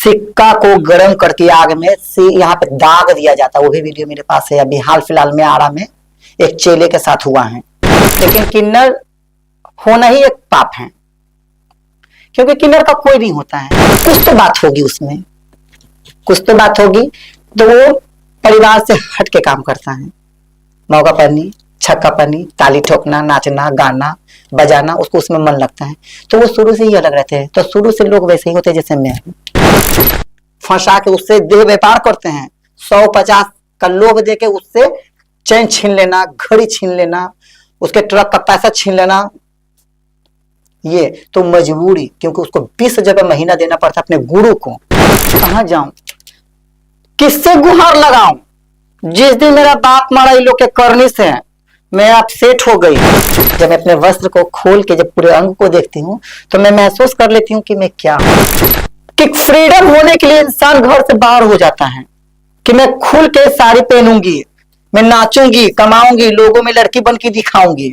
सिक्का को गर्म करके आग में से यहाँ पे दाग दिया जाता है। वो भी वीडियो मेरे पास है, अभी हाल फिलहाल में आरा में एक चेले के साथ हुआ है। लेकिन किन्नर होना ही एक पाप है, क्योंकि किन्नर का कोई नहीं होता है। कुछ तो बात होगी उसमें, कुछ तो बात होगी, तो वो परिवार से हट के काम करता है। मौका पन्नी, छक्का पन्नी, ताली ठोकना, नाचना, गाना बजाना, उसको उसमें मन लगता है। तो वो शुरू से ही अलग रहते हैं। तो शुरू से लोग वैसे ही होते हैं जैसे मैं, फंसा के उससे देह व्यापार करते हैं। 150 का लोभ दे के उससे चैन छीन लेना, घड़ी छीन लेना, उसके ट्रक का पैसा छीन लेना। ये तो मजबूरी, क्योंकि उसको 20,000 रुपये महीना देना पड़ता अपने गुरु को। कहां जाऊं, किससे गुहार लगाऊं? जिस दिन मेरा बाप मारा इन लोग के करने से मैं अपसेट हो गई। जब मैं अपने वस्त्र को खोल के जब पूरे अंग को देखती हूँ तो मैं महसूस कर लेती हूँ कि मैं क्या हूँ। कि फ्रीडम होने के लिए इंसान घर से बाहर हो जाता है, कि मैं खुल के साड़ी पहनूंगी, मैं नाचूंगी, कमाऊंगी, लोगों में लड़की बन के दिखाऊंगी,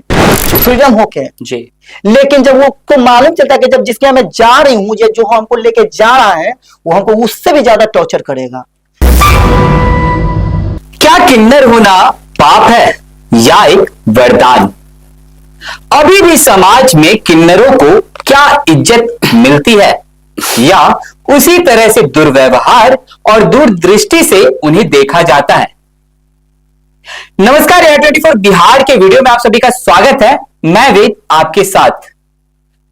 फ्रीडम होके जी। लेकिन जब वो को मालूम चलता है कि जब जिसके यहाँ मैं जा रही हूँ, जो हमको लेके जा रहा है, वो हमको उससे भी ज्यादा टॉर्चर करेगा। क्या किन्नर होना पाप है या एक वरदान? अभी भी समाज में किन्नरों को क्या इज्जत मिलती है, या उसी तरह से दुर्व्यवहार और दूरदृष्टि से उन्हें देखा जाता है? नमस्कार, एयर 24 बिहार के वीडियो में आप सभी का स्वागत है। मैं वेद आपके साथ।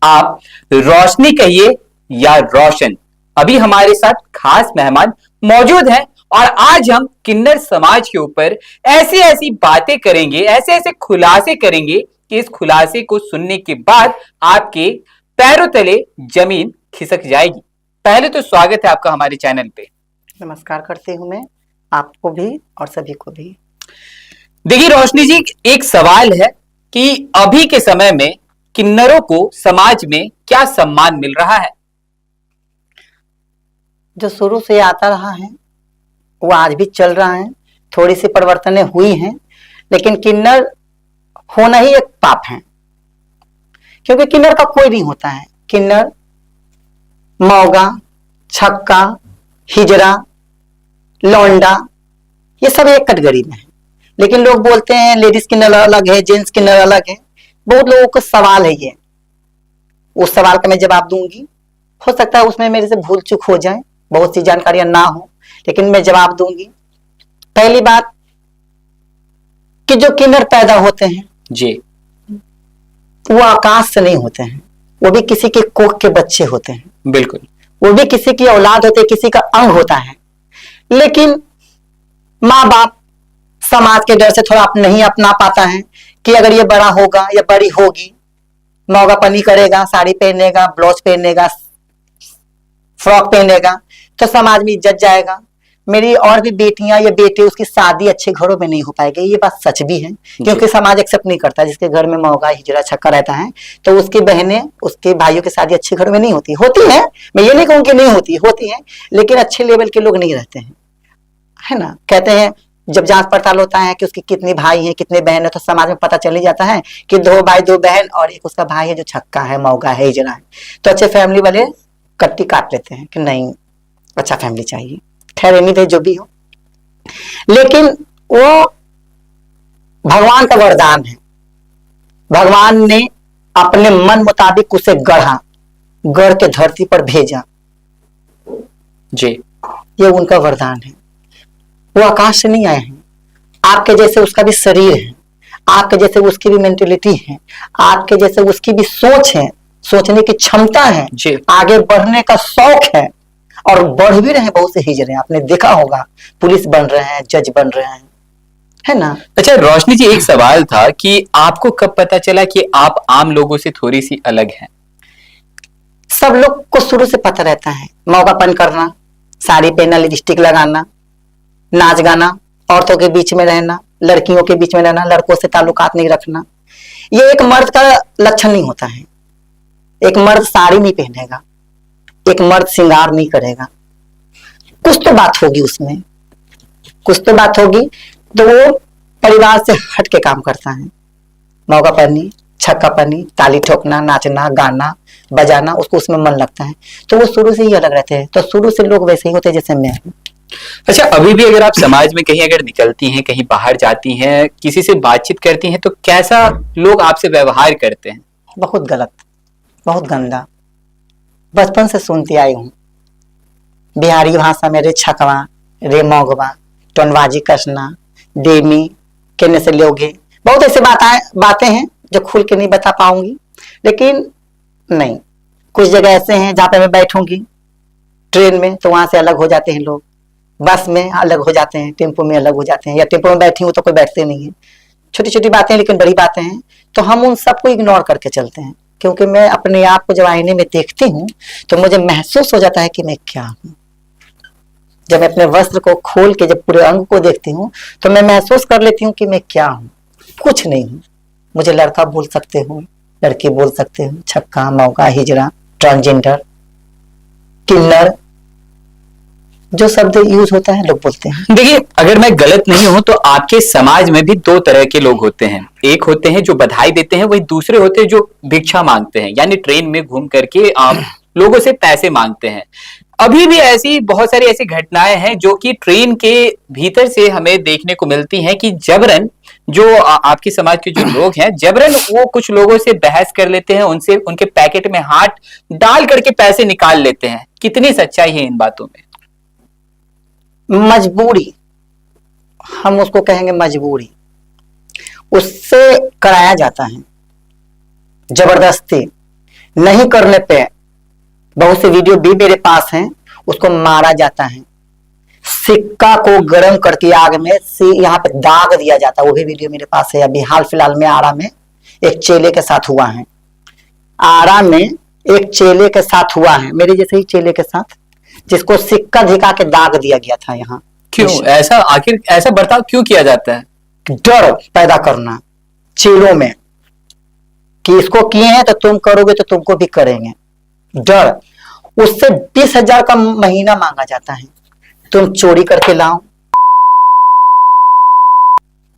आप रोशनी कहिए या रोशन, अभी हमारे साथ खास मेहमान मौजूद हैं और आज हम किन्नर समाज के ऊपर ऐसी ऐसी बातें करेंगे, ऐसे ऐसे खुलासे करेंगे कि इस खुलासे को सुनने के बाद आपके पैरों तले जमीन खिसक जाएगी। पहले तो स्वागत है आपका हमारे चैनल पे। नमस्कार करती हूं मैं आपको भी और सभी को भी। देखिए रोशनी जी, एक सवाल है कि अभी के समय में किन्नरों को समाज में क्या सम्मान मिल रहा है? जो शुरू से आता रहा है वो आज भी चल रहा है। थोड़ी सी परिवर्तनें हुई हैं, लेकिन किन्नर होना ही एक पाप है, क्योंकि किन्नर का कोई नहीं होता है। किन्नर, मौगा, छक्का, हिजरा, लौंडा, ये सब एक कैटेगरी में है। लेकिन लोग बोलते हैं लेडीज किन्नर अलग है, जेंट्स किन्नर अलग है। बहुत लोगों का सवाल है ये, उस सवाल का मैं जवाब दूंगी। हो सकता है उसमें मेरे से भूल चूक हो जाए, बहुत सी जानकारियां ना हो, लेकिन मैं जवाब दूंगी। पहली बात कि जो किन्नर पैदा होते हैं जी, वो आकाश से नहीं होते हैं, वो भी किसी के कोख के बच्चे होते हैं। बिल्कुल, वो भी किसी की औलाद होते है, किसी का अंग होता है। लेकिन माँ बाप समाज के डर से थोड़ा नहीं अपना पाता है कि अगर ये बड़ा होगा या बड़ी होगी, मौगापनी करेगा, साड़ी पहनेगा, ब्लाउज पहनेगा, फ्रॉक पहनेगा, तो समाज में इज्जत जाएगा। मेरी और भी बेटियां या बेटे, उसकी शादी अच्छे घरों में नहीं हो पाएगी। ये बात सच भी है, क्योंकि समाज एक्सेप्ट नहीं करता। जिसके घर में मौगा, हिजरा, छक्का रहता है, तो उसकी बहनें, उसके भाइयों की शादी अच्छे घरों में नहीं होती। होती है, मैं ये नहीं कहूँ कि नहीं होती, होती है, लेकिन अच्छे लेवल के लोग नहीं रहते हैं, है ना। कहते हैं जब जांच पड़ताल होता है कि उसके कितने भाई हैं, कितने बहन है, तो समाज में पता चल ही जाता है कि 2 भाई 2 बहन और एक उसका भाई है जो छक्का है, मौगा है, हिजरा है। तो अच्छे फैमिली वाले कट्टी काट लेते हैं कि नहीं, अच्छा फैमिली चाहिए। खैर नहीं, जो भी हो, लेकिन वो भगवान का वरदान है। भगवान ने अपने मन मुताबिक उसे गढ़ा, गढ़ के धरती पर भेजा जी। ये उनका वरदान है। वो आकाश से नहीं आए हैं। आपके जैसे उसका भी शरीर है, आपके जैसे उसकी भी मेंटेलिटी है, आपके जैसे उसकी भी सोच है, सोचने की क्षमता है, आगे बढ़ने का शौक है, और बढ़ भी रहे हैं। बहुत से हिजरे आपने देखा होगा, पुलिस बन रहे हैं, जज बन रहे हैं, है ना। अच्छा रोशनी जी, एक सवाल था कि आपको कब पता चला कि आप आम लोगों से थोड़ी सी अलग हैं? सब लोग को शुरू से पता रहता है, मौकापन करना, साड़ी पहनना, लिपस्टिक लगाना, नाच गाना, औरतों के बीच में रहना, लड़कियों के बीच में रहना, लड़कों से ताल्लुकात नहीं रखना। ये एक मर्द का लक्षण नहीं होता है। एक मर्द साड़ी नहीं पहनेगा, एक मर्द श्रृंगार नहीं करेगा। कुछ तो बात होगी उसमें, कुछ तो बात होगी। तो वो परिवार से हट के काम करता है। मौकापनी, छक्का पनी, ताली ठोकना, नाचना, गाना बजाना, उसको उसमें मन लगता है। तो वो शुरू से ही अलग रहते हैं। तो शुरू से लोग वैसे ही होते हैं जैसे मैं हूँ। अच्छा, अभी भी अगर आप समाज में कहीं अगर निकलती हैं, कहीं बाहर जाती हैं, किसी से बातचीत करती हैं, तो कैसा लोग आपसे व्यवहार करते हैं? बहुत गलत, बहुत गंदा। बचपन से सुनती आई हूँ बिहारी भाषा में, रे छकवा, रे मोगवा, टोनबाजी कसना, देमी, कहने से लोगे, बहुत ऐसे बातें हैं जो खुल के नहीं बता पाऊंगी। लेकिन नहीं, कुछ जगह ऐसे हैं जहाँ पे मैं बैठूंगी ट्रेन में तो वहां से अलग हो जाते हैं लोग, बस में अलग हो जाते हैं, टेम्पो में अलग हो जाते हैं, या टेम्पो में बैठी हूँ तो कोई बैठते नहीं है। छोटी छोटी बातें लेकिन बड़ी बातें हैं। तो हम उन सबको इग्नोर करके चलते हैं, क्योंकि मैं अपने आप को जब आईने में देखती हूँ तो मुझे महसूस हो जाता है कि मैं क्या हूँ। जब मैं अपने वस्त्र को खोल के जब पूरे अंग को देखती हूँ तो मैं महसूस कर लेती हूँ कि मैं क्या हूँ। कुछ नहीं हूँ। मुझे लड़का बोल सकते हो, लड़की बोल सकते हो, छक्का, मौका, हिजड़ा, ट्रांसजेंडर, किन्नर, जो शब्द यूज होता है लोग बोलते हैं। देखिए, अगर मैं गलत नहीं हूं तो आपके समाज में भी दो तरह के लोग होते हैं। एक होते हैं जो बधाई देते हैं, वही दूसरे होते हैं जो भिक्षा मांगते हैं, यानी ट्रेन में घूम करके आप लोगों से पैसे मांगते हैं। अभी भी ऐसी बहुत सारी ऐसी घटनाएं हैं जो कि ट्रेन के भीतर से हमें देखने को मिलती हैं कि जबरन जो आपके समाज के जो लोग हैं, जबरन वो कुछ लोगों से बहस कर लेते हैं, उनसे उनके पैकेट में हाथ डाल करके पैसे निकाल लेते हैं। कितनी सच्चाई है इन बातों में? मजबूरी, हम उसको कहेंगे मजबूरी, उससे कराया जाता है। जबरदस्ती नहीं करने पे बहुत से वीडियो भी मेरे पास हैं, उसको मारा जाता है। सिक्का को गर्म करके आग में यहाँ पे दाग दिया जाता है, वो भी वीडियो मेरे पास है। अभी हाल फिलहाल में आरा में एक चेले के साथ हुआ है। आरा में एक चेले के साथ हुआ है, मेरे जैसे ही चेले के साथ, जिसको सिक्का दिखा के दाग दिया गया था। यहाँ क्यों ऐसा, आखिर ऐसा बर्ताव क्यों किया जाता है? डर पैदा करना चेलों में कि इसको किए हैं तो तुम करोगे तो तुमको भी करेंगे। डर, उससे 20,000 का महीना मांगा जाता है। तुम चोरी करके लाओ,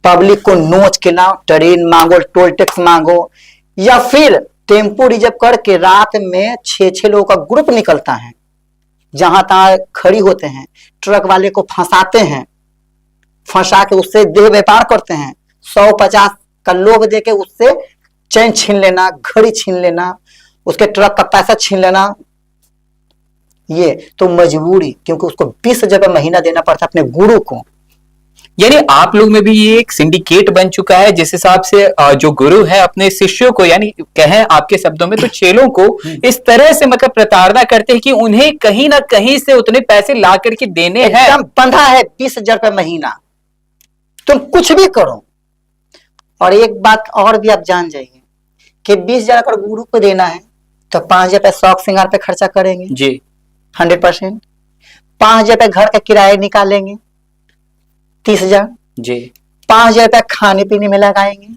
पब्लिक को नोच के लाओ, ट्रेन मांगो, टोल टैक्स मांगो, या फिर टेम्पो रिजर्व करके रात में 6-6 लोगों का ग्रुप निकलता है, जहां तहां खड़ी होते हैं, ट्रक वाले को फंसाते हैं, फंसा के उससे देह व्यापार करते हैं। 100-50 का लोभ देके उससे चैन छीन लेना, घड़ी छीन लेना, उसके ट्रक का पैसा छीन लेना। ये तो मजबूरी, क्योंकि उसको 20,000 महीना देना पड़ता अपने गुरु को। यानी आप लोग में भी ये एक सिंडिकेट बन चुका है, जिस हिसाब से जो गुरु है अपने शिष्यों को, यानी कहें आपके शब्दों में तो चेलों को इस तरह से मतलब प्रताड़ना करते हैं कि उन्हें कहीं ना कहीं से उतने पैसे ला करके देने हैं। एकदम बंधा है 20,000 महीना, तुम कुछ भी करो। और एक बात और भी आप जान जाइए कि 20,000 अगर गुरु को देना है तो 5,000 शौक श्रृंगार पे खर्चा करेंगे जी, 100%। 5,000 घर का किराया निकालेंगे 30,000 जी, 5,000 खाने पीने में लगाएंगे।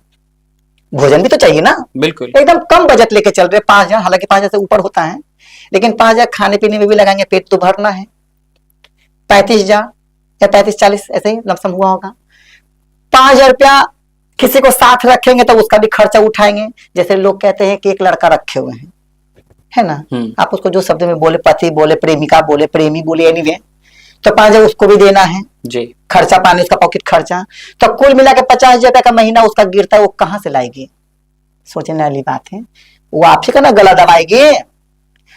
भोजन भी तो चाहिए ना, बिल्कुल। एकदम कम बजट लेके चल रहे 5,000, हालांकि 5,000 से ऊपर होता है, लेकिन 5,000 खाने पीने में भी लगाएंगे, पेट तो भरना है। 35,000 या 35-40 ऐसे ही लमसम हुआ होगा। 5,000 किसी को साथ रखेंगे तो उसका भी खर्चा उठाएंगे। जैसे लोग कहते हैं कि एक लड़का रखे हुए हैं, है ना, आप उसको जो शब्द में बोले, पति बोले, प्रेमिका बोले, प्रेमी बोले, एनीवे, तो 5,000 उसको भी देना है जी, खर्चा पानी, उसका पॉकेट खर्चा। तो कुल मिला के 50,000 का महीना उसका गिरता है, वो कहां से लाएगी? सोचने वाली बात है। वो आप ही का ना गला दबाएगी।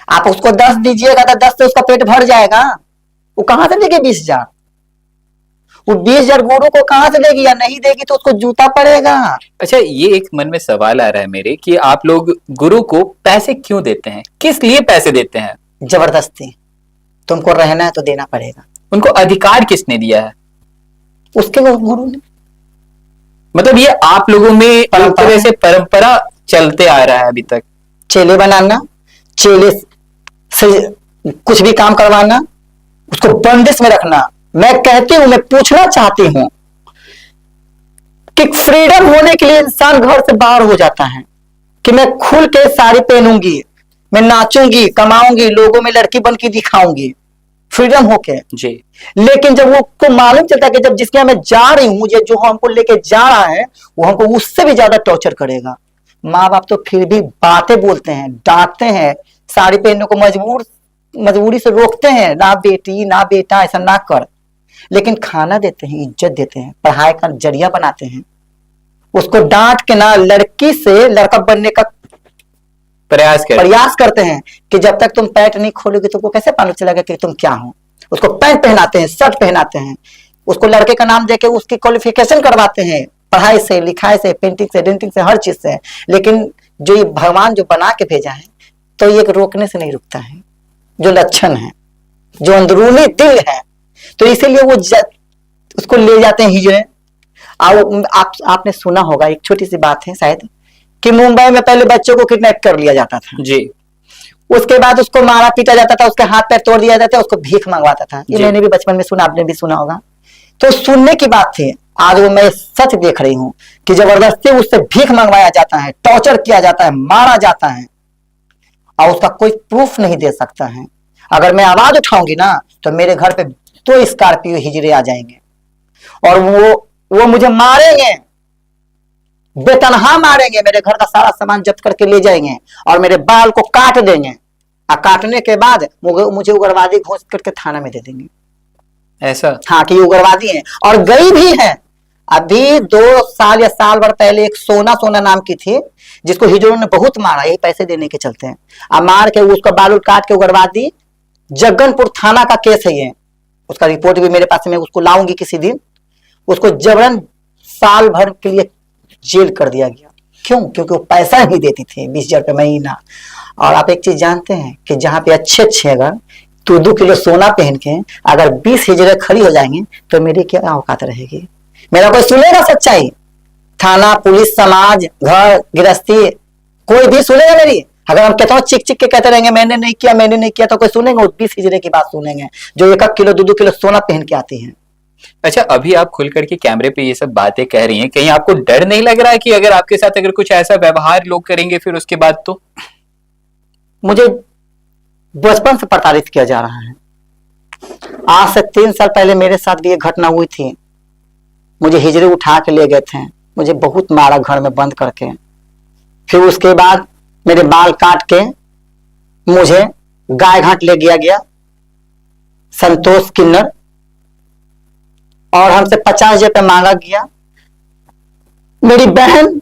आप उसको 10 दीजिएगा तो 10 से उसका पेट भर जाएगा। वो कहां से देगी 20,000? वो 20,000 गुरु को कहां से देगी? या नहीं देगी तो उसको जूता पड़ेगा। अच्छा, ये एक मन में सवाल आ रहा है मेरे कि आप लोग गुरु को पैसे क्यों देते हैं? किस लिए पैसे देते हैं? जबरदस्ती, तुमको रहना है तो देना पड़ेगा। उनको अधिकार किसने दिया है? उसके गुरु ने। मतलब ये आप लोगों में एक तरह से परंपरा चलते आ रहा है अभी तक। चेले बनाना, चेले से कुछ भी काम करवाना, उसको बंदिश में रखना। मैं कहती हूं, मैं पूछना चाहती हूं कि फ्रीडम होने के लिए इंसान घर से बाहर हो जाता है कि मैं खुल के साड़ी पहनूंगी, मैं नाचूंगी, कमाऊंगी, लोगों में लड़की बन के दिखाऊंगी, फ्रीडम होके जी। लेकिन जब वो को मालूम चलता है कि जब जिसके मैं जा रही हूं, मुझे जो हमको लेके जा रहा है वो हमको उससे भी ज्यादा टॉर्चर करेगा, माँ बाप तो फिर भी बातें बोलते हैं, डांटते हैं, साड़ी पहनने को मजबूरी से रोकते हैं, ना बेटी ना बेटा ऐसा ना कर, लेकिन खाना देते हैं, इज्जत देते हैं, पढ़ाई का जरिया बनाते हैं। उसको डांट के ना लड़की से लड़का बनने का प्रयास करते हैं कि जब तक तुम पैंट नहीं खोलोगे तुमको कैसे मालूम चलेगा कि तुम क्या हो। उसको पैंट पहनाते हैं, शर्ट पहनाते हैं, उसको लड़के का नाम देके उसकी क्वालिफिकेशन करवाते हैं, पढ़ाई से, लिखाई से, पेंटिंग से, डेंटिंग से, हर चीज से। लेकिन जो ये भगवान जो बना के भेजा है तो ये रोकने से नहीं रुकता है, जो लक्षण है, जो अंदरूनी दिल है, तो इसीलिए वो उसको ले जाते हैं हिजड़े। आपने सुना होगा, एक छोटी सी बात है शायद, कि मुंबई में पहले बच्चों को किडनैप कर लिया जाता था जी, उसके बाद उसको मारा पीटा जाता था, उसके हाथ पैर तोड़ दिया जाता था, उसको भीख मंगवाता था। ये मैंने भी बचपन में सुना, आपने भी सुना होगा। तो सुनने की बात थी, आज वो मैं सच देख रही हूँ कि जबरदस्ती उससे भीख मंगवाया जाता है, टॉर्चर किया जाता है, मारा जाता है, और उसका कोई प्रूफ नहीं दे सकता है। अगर मैं आवाज उठाऊंगी ना तो मेरे घर पे 2 स्कॉर्पियो हिजड़े आ जाएंगे और वो मुझे मारेंगे, बेतनहा मारेंगे, मेरे घर का सारा सामान जब्त करके ले जाएंगे और मेरे बाल को काट देंगे, और काटने के बाद मुझे उग्रवादी घोषित करके थाना में दे देंगे। ऐसा? हाँ, कि उग्रवादी हैं, और गई भी है। अभी 2 साल या साल भर पहले एक सोना नाम की थी, जिसको हिजड़ों ने बहुत मारा, यही पैसे देने के चलते हैं। अब मार के उसका बालू काट के उग्रवादी, जगनपुर थाना का केस है ये, उसका रिपोर्ट भी मेरे पास है, मैं उसको लाऊंगी किसी दिन। उसको जबरन साल भर के लिए जेल कर दिया गया। क्यों? क्योंकि वो पैसा नहीं देती थी, 20,000 रुपये महीना। और आप एक चीज जानते हैं कि जहां पे अच्छे अगर 2 किलो सोना पहन के अगर 20 हिजड़े खड़ी हो जाएंगे तो मेरी क्या औकात रहेगी? मेरा कोई सुनेगा सच्चाई? थाना, पुलिस, समाज, घर गृहस्थी, कोई भी सुनेगा मेरी? अगर हम कहते हो चिक के कहते रहेंगे मैंने नहीं किया, तो कोई सुनेगा? 20 हिजड़े की बात सुनेंगे जो 1 किलो 2 किलो सोना पहन के आती है। अच्छा, अभी आप खुल करके कैमरे पे ये सब बातें कह रही हैं, कहीं आपको डर नहीं लग रहा है कि अगर आपके साथ अगर कुछ ऐसा व्यवहार लोग करेंगे फिर उसके बाद? तो मुझे बचपन से प्रताड़ित किया जा रहा है। आज से 3 साल पहले मेरे साथ भी एक घटना हुई थी। मुझे हिजड़े उठा के ले गए थे, मुझे बहुत मारा घर में बंद करके। फिर उसके बाद मेरे बाल काट के मुझे गाय घाट ले गया संतोष किन्नर, और हमसे 50,000 रुपया मांगा गया। मेरी बहन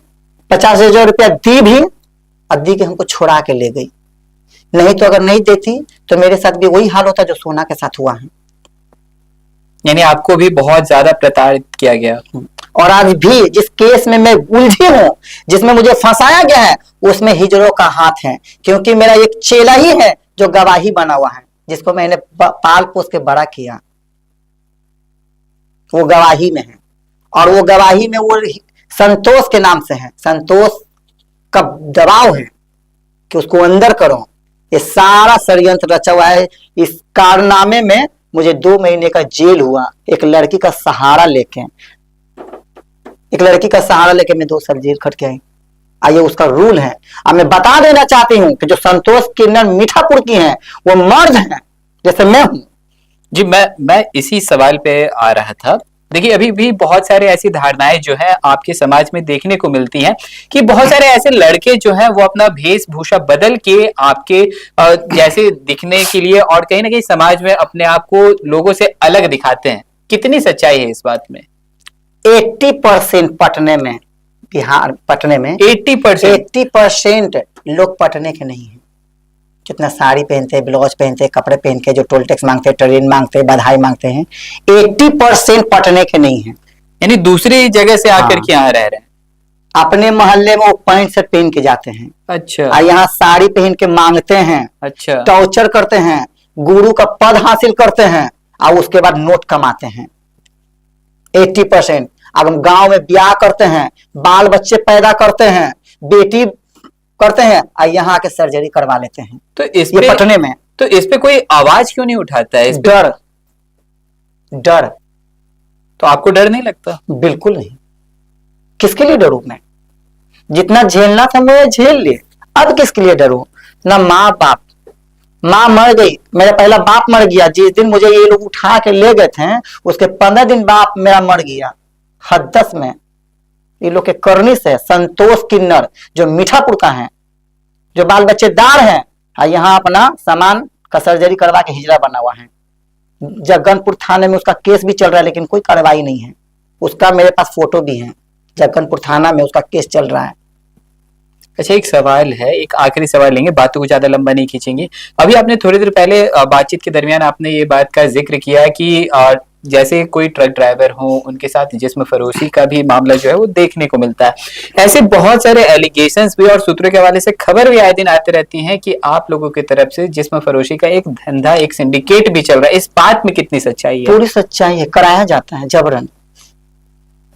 50,000 रुपया दी भी, और दी के हमको छोड़ा के ले गई। नहीं तो अगर नहीं देती तो मेरे साथ भी वही हाल होता जो सोना के साथ हुआ है। यानी आपको भी बहुत ज्यादा प्रताड़ित किया गया। और आज भी जिस केस में मैं उलझी हूं, जिसमें मुझे फंसाया गया है, उसमें हिजड़ों का हाथ है, क्योंकि मेरा एक चेला ही है जो गवाही बना हुआ है, जिसको मैंने पाल पोस के बड़ा किया, वो गवाही में है। और वो गवाही में वो संतोष के नाम से है, संतोष का दबाव है कि उसको अंदर करो। ये सारा षड्यंत्र रचा हुआ है। इस कारनामे में मुझे 2 महीने का जेल हुआ, एक लड़की का सहारा लेके मैं 2 साल जेल खट के आई। आइए, उसका रूल है। अब मैं बता देना चाहती हूँ कि जो संतोष किन्नर मीठापुर की हैं, वो मर्द हैं जैसे मैं हूं। जी, मैं इसी सवाल पे आ रहा था। देखिए, अभी भी बहुत सारे ऐसी धारणाएं जो है आपके समाज में देखने को मिलती हैं कि बहुत सारे ऐसे लड़के जो हैं वो अपना वेशभूषा बदल के आपके जैसे दिखने के लिए और कहीं ना कहीं समाज में अपने आप को लोगों से अलग दिखाते हैं। कितनी सच्चाई है इस बात में? 80% पटने में, बिहार पटने में 80% लोग पटने के नहीं है। जितना साड़ी पहनते, ब्लाउज पहनते, कपड़े पहन के जो टोल टैक्स मांगते, ट्रेन मांगते, बधाई मांगते हैं, 80% पटने के नहीं है। यानी दूसरी जगह से आकर के यहाँ रह रहे हैं। अपने मोहल्ले में वो पैंट शर्ट पहन के जाते हैं। अच्छा। और यहाँ साड़ी पहन के मांगते हैं। अच्छा। टॉर्चर करते हैं, गुरु का पद हासिल करते हैं, और उसके बाद नोट कमाते हैं। 80%। अब हम गांव में ब्याह करते हैं, बाल बच्चे पैदा करते हैं, बेटी करते हैं, और यहाँ के सर्जरी करवा लेते हैं। तो इस पे पटने में, तो इस पे कोई आवाज क्यों नहीं उठाता है? डर। तो आपको डर नहीं लगता? बिल्कुल नहीं। किसके लिए डरूं मैं? जितना झेलना था मैं झेल लिए, अब किसके लिए डरूं? ना माँ बाप, माँ मर गई, मेरा पहला बाप मर गया। जिस दिन मुझे ये लोग उठा के ले गए थे, उसके 15 दिन बाप मेरा मर गया, हदस में। ये लोग के करनी से संतोष किन्नर जो मीठापुर का है, जो बाल बच्चेदार है, यहाँ अपना सामान का सर्जरी करवा के हिजड़ा बना हुआ है। जगनपुर थाने में उसका केस भी चल रहा है, लेकिन कोई कार्रवाई नहीं है। उसका मेरे पास फोटो भी है, जगनपुर थाना में उसका केस चल रहा है। अच्छा, एक सवाल है, एक आखिरी सवाल लेंगे, बातों को ज्यादा लंबा नहीं खींचेंगे। अभी आपने थोड़ी देर पहले बातचीत के दरमियान आपने ये बात का जिक्र किया कि जैसे कोई ट्रक ड्राइवर हो, उनके साथ जिस्म फरोशी का भी मामला जो है वो देखने को मिलता है। ऐसे बहुत सारे एलिगेशंस भी और सूत्रों के हवाले से खबर भी आए दिन आते रहती हैं कि आप लोगों की तरफ से जिस्म फरोशी का एक धंधा, एक सिंडिकेट भी चल रहा है। इस बात में कितनी सच्चाई है? पूरी सच्चाई है। कराया जाता है,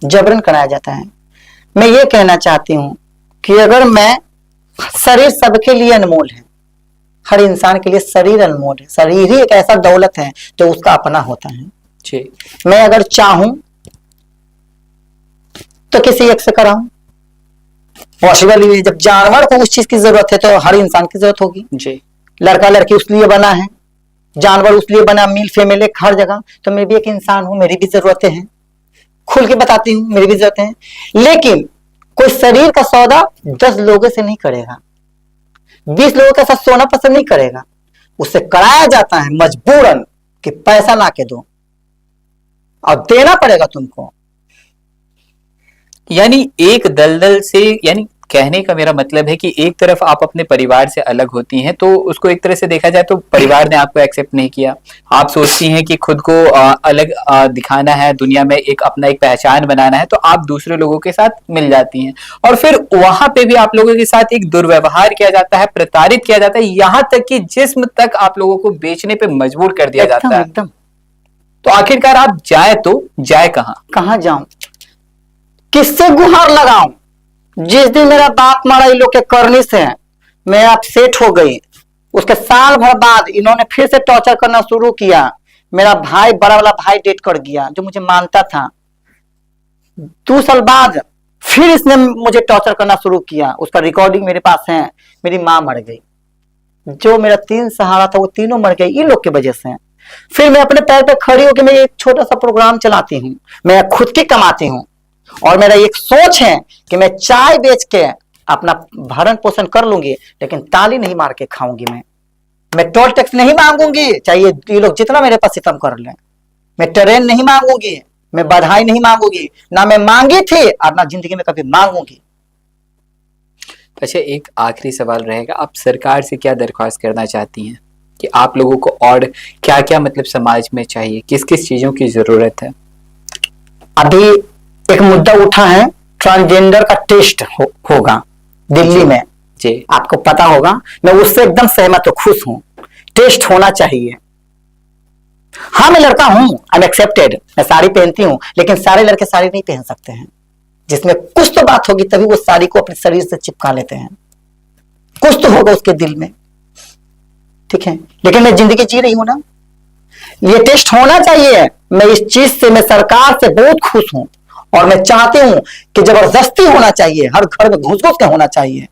जबरन कराया जाता है। मैं ये कहना चाहती हूँ कि अगर मैं, शरीर सबके लिए अनमोल है, हर इंसान के लिए शरीर अनमोल है। शरीर ही एक ऐसा दौलत है जो उसका अपना होता है। जी। मैं अगर चाहूं तो किसी एक से कराऊं, पॉसिबल ही। जब जानवर को उस चीज की जरूरत है तो हर इंसान की जरूरत होगी। जी। लड़का लड़की उस लिए बना है, जानवर उस लिए बना, मील फीमेल एक हर जगह। तो मैं भी एक इंसान हूं, मेरी भी जरूरतें हैं, खुल के बताती हूँ, मेरी भी जरूरतें हैं। लेकिन कोई शरीर का सौदा 10 लोगों से नहीं करेगा, 20 लोगों के साथ सोना पसंद नहीं करेगा। उससे कराया जाता है मजबूरन कि पैसा ला के दो, और देना पड़ेगा तुमको। यानी एक दलदल से, यानी कहने का मेरा मतलब है कि एक तरफ आप अपने परिवार से अलग होती हैं, तो उसको एक तरह से देखा जाए तो परिवार ने आपको एक्सेप्ट नहीं किया। आप सोचती हैं कि खुद को अलग दिखाना है, दुनिया में एक अपना एक पहचान बनाना है, तो आप दूसरे लोगों के साथ मिल जाती हैं, और फिर वहां पे भी आप लोगों के साथ एक दुर्व्यवहार किया जाता है, प्रताड़ित किया जाता है, यहाँ तक कि जिस्म तक आप लोगों को बेचने पे मजबूर कर दिया जाता है। एकदम। तो आखिरकार आप जाए तो जाए कहाँ जाऊं, किससे गुहार लगाऊं? जिस दिन मेरा बाप मारा इन लोग के करनी से मैं अपसेट हो गई, उसके साल भर बाद इन्होंने फिर से टॉर्चर करना शुरू किया। मेरा भाई, बड़ा वाला भाई डेट कर गया, जो मुझे मानता था। 2 साल बाद फिर इसने मुझे टॉर्चर करना शुरू किया। उसका रिकॉर्डिंग मेरे पास है। मेरी माँ मर गई, जो मेरा 3 सहारा था वो तीनों मर गए इन लोग की वजह से। फिर मैं अपने पैर पे खड़ी होकर मैं एक छोटा सा प्रोग्राम चलाती हूँ, मैं खुद की कमाती हूँ, और मेरा एक सोच है कि मैं चाय बेच के अपना भरण पोषण कर लूंगी, लेकिन ताली नहीं मार के खाऊंगी। मैं टोल टैक्स नहीं मांगूंगी, चाहिए ये लोग जितना मेरे पास सितम कर लें। मैं ट्रेन नहीं मांगूंगी, मैं बधाई नहीं मांगूंगी, ना मैं मांगी थी और ना जिंदगी में कभी मांगूंगी। अच्छा, एक आखिरी सवाल रहेगा, आप सरकार से क्या दरख्वास्त करना चाहती हैं कि आप लोगों को और क्या क्या मतलब समाज में चाहिए, किस किस चीजों की जरूरत है? अभी एक मुद्दा उठा है, ट्रांसजेंडर का टेस्ट होगा दिल्ली में। जी। आपको पता होगा, मैं उससे एकदम सहमत हूँ, खुश हूँ। टेस्ट होना चाहिए। हाँ, मैं लड़का हूँ, आई एम एक्सेप्टेड, मैं साड़ी पहनती हूँ, लेकिन सारे लड़के साड़ी नहीं पहन सकते हैं। जिसमें कुछ तो बात होगी तभी वो साड़ी को अपने शरीर से चिपका लेते हैं, कुछ तो होगा उसके दिल में, ठीक है। लेकिन मैं जिंदगी जी रही हूं ना, ये टेस्ट होना चाहिए। मैं इस चीज से, मैं सरकार से बहुत खुश हूं, और मैं चाहती हूं कि जबरदस्ती होना चाहिए, हर घर में घुस घुस के होना चाहिए।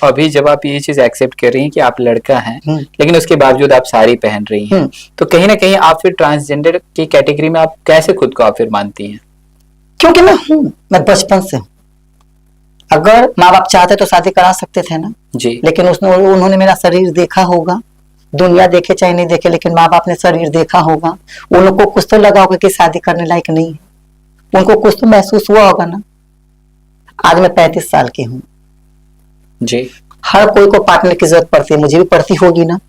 अभी जब आप ये चीज एक्सेप्ट कर रही हैं कि आप लड़का हैं, लेकिन उसके बावजूद आप साड़ी पहन रही हैं, तो कहीं ना कहीं आप फिर ट्रांसजेंडर की कैटेगरी में आप कैसे खुद को आप फिर मानती हैं? क्योंकि मैं हूं, मैं बचपन से हूं। अगर माँ बाप चाहते तो शादी करा सकते थे ना जी, लेकिन उन्होंने मेरा शरीर देखा होगा, दुनिया देखे चाहे नहीं देखे, लेकिन माँ बाप ने शरीर देखा होगा। उनको कुछ तो लगा होगा कि शादी करने लायक नहीं है, उनको कुछ तो महसूस हुआ होगा ना। आज मैं 35 साल की हूँ जी। हर कोई को पार्टनर की जरूरत पड़ती है, मुझे भी पड़ती होगी ना।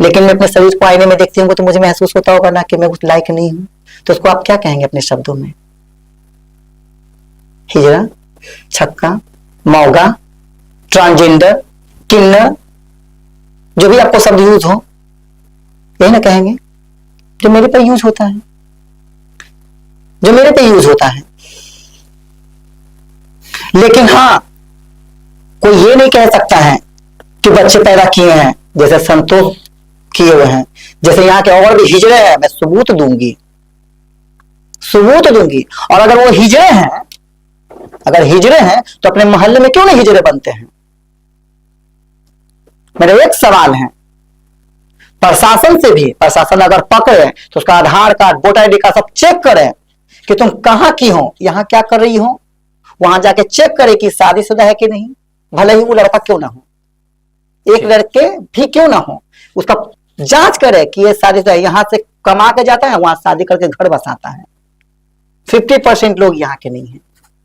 लेकिन मैं अपने शरीर को आईने में देखती हूँ तो मुझे महसूस होता होगा ना कि मैं उस लायक नहीं हूँ। तो उसको आप क्या कहेंगे अपने शब्दों में? हिजड़ा, छक्का, मौगा, ट्रांसजेंडर, किन्नर, जो भी आपको शब्द यूज हो, यही ना कहेंगे जो मेरे पे यूज होता है, जो मेरे पे यूज होता है। लेकिन हाँ, कोई ये नहीं कह सकता है कि बच्चे पैदा किए हैं जैसे संतोष किए हुए हैं, जैसे यहाँ के और भी हिजड़े हैं। मैं सबूत दूंगी, सबूत दूंगी। और अगर वो हिजड़े हैं, अगर हिजड़े हैं तो अपने मोहल्ले में क्यों नहीं हिजड़े बनते हैं? मेरा एक सवाल है प्रशासन से भी, प्रशासन अगर पकड़े तो उसका आधार कार्ड, वोटर आईडी का सब चेक करें कि तुम कहां की हो, यहां क्या कर रही हो। वहां जाके चेक करे कि शादीशुदा है कि नहीं, भले ही वो लड़का क्यों ना हो, एक लड़के भी क्यों ना हो, उसका जांच करे कि ये शादीशुदा है। यहाँ से कमा के जाता है, वहां शादी करके घर बसाता है। 50% लोग यहाँ के नहीं है,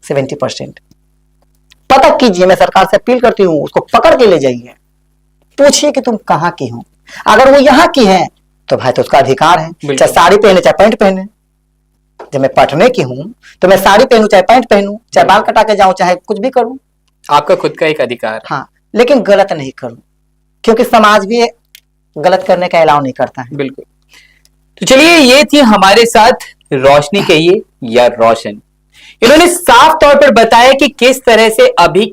70%। पता कीजिए, मैं सरकार से अपील करती हूँ, उसको पकड़ के ले जाइए, पूछिए कि तुम कहाँ की हो। अगर वो यहाँ की है तो भाई तो उसका अधिकार है, चाहे साड़ी पहने चाहे पैंट पहने। जब मैं पटने की हूं तो मैं साड़ी पहनूं चाहे पैंट पहनूं, चाहे बाल कटा के जाऊं चाहे कुछ भी करूं, आपका खुद का एक अधिकार है। हाँ, लेकिन गलत नहीं करूं, क्योंकि समाज भी गलत करने का अलाउ नहीं करता है। बिल्कुल। तो चलिए, ये थी हमारे साथ रोशनी कहिए या रोशन। इन्होंने साफ तौर पर बताया कि किस तरह से अभी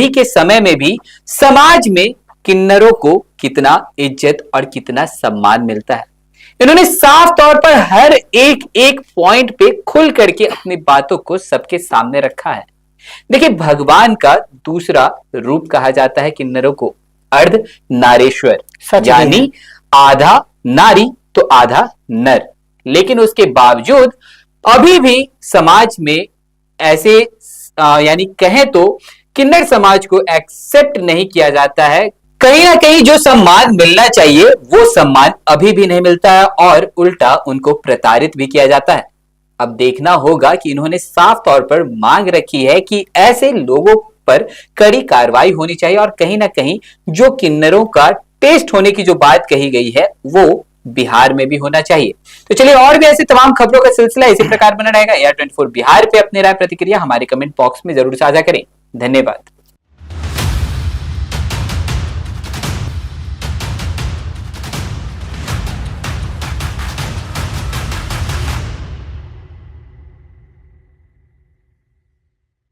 के समय में भी समाज में किन्नरों को कितना इज्जत और कितना सम्मान मिलता है। इन्होंने साफ तौर पर हर एक एक पॉइंट पे खुल करके अपनी बातों को सबके सामने रखा है। देखिए, भगवान का दूसरा रूप कहा जाता है किन्नरों को, अर्ध नारेश्वर, यानी आधा नारी तो आधा नर। लेकिन उसके बावजूद अभी भी समाज में ऐसे यानी कहें तो किन्नर समाज को एक्सेप्ट नहीं किया जाता है। कहीं ना कहीं जो सम्मान मिलना चाहिए वो सम्मान अभी भी नहीं मिलता है, और उल्टा उनको प्रताड़ित भी किया जाता है। अब देखना होगा कि इन्होंने साफ तौर पर मांग रखी है कि ऐसे लोगों पर कड़ी कार्रवाई होनी चाहिए, और कहीं ना कहीं जो किन्नरों का टेस्ट होने की जो बात कही गई है वो बिहार में भी होना चाहिए। तो चलिए, और भी ऐसे तमाम खबरों का सिलसिला इसी प्रकार बना रहेगा। AR24 बिहार पे अपनी राय प्रतिक्रिया हमारे कमेंट बॉक्स में जरूर साझा करें। धन्यवाद।